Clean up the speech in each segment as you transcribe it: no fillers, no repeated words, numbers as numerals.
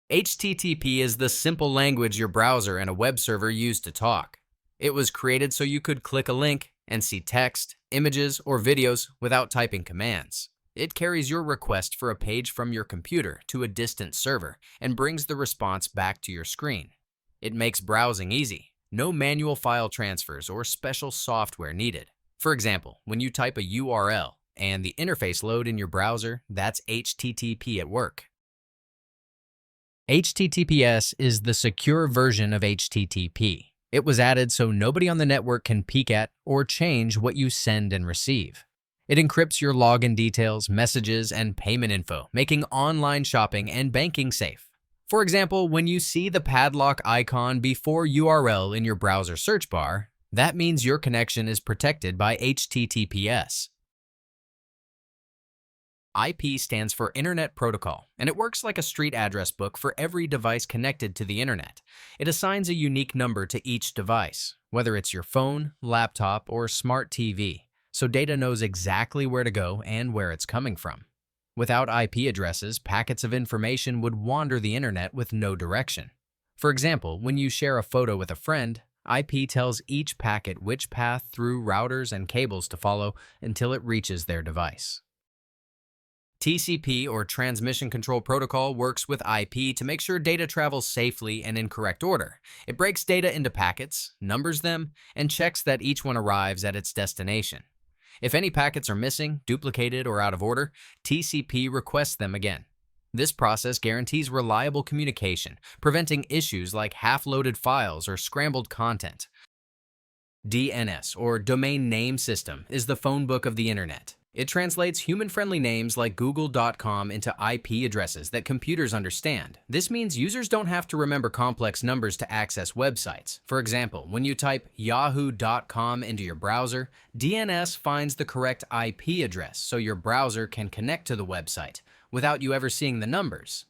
HTTP is the simple language your browser and a web server use to talk. It was created so you could click a link and see text, images, or videos without typing commands. It carries your request for a page from your computer to a distant server and brings the response back to your screen. It makes browsing easy. No manual file transfers or special software needed. For example, when you type a URL and the interface load in your browser, that's HTTP at work. HTTPS is the secure version of HTTP. It was added so nobody on the network can peek at or change what you send and receive. It encrypts your login details, messages, and payment info, making online shopping and banking safe. For example, when you see the padlock icon before URL in your browser search bar, that means your connection is protected by HTTPS. IP stands for Internet Protocol, and it works like a street address book for every device connected to the internet. It assigns a unique number to each device, whether it's your phone, laptop, or smart TV, so data knows exactly where to go and where it's coming from. Without IP addresses, packets of information would wander the internet with no direction. For example, when you share a photo with a friend, IP tells each packet which path through routers and cables to follow until it reaches their device. TCP, or Transmission Control Protocol, works with IP to make sure data travels safely and in correct order. It breaks data into packets, numbers them, and checks that each one arrives at its destination. If any packets are missing, duplicated, or out of order, TCP requests them again. This process guarantees reliable communication, preventing issues like half-loaded files or scrambled content. DNS, or Domain Name System, is the phone book of the internet. It translates human-friendly names like Google.com into IP addresses that computers understand. This means users don't have to remember complex numbers to access websites. For example, when you type yahoo.com into your browser, DNS finds the correct IP address so your browser can connect to the website without you ever seeing the numbers.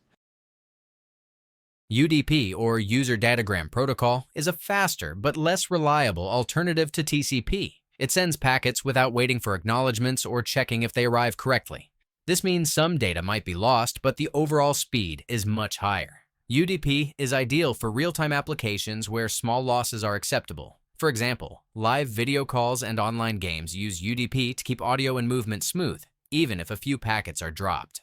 UDP, or User Datagram Protocol, is a faster but less reliable alternative to TCP. It sends packets without waiting for acknowledgements or checking if they arrive correctly. This means some data might be lost, but the overall speed is much higher. UDP is ideal for real-time applications where small losses are acceptable. For example, live video calls and online games use UDP to keep audio and movement smooth, even if a few packets are dropped.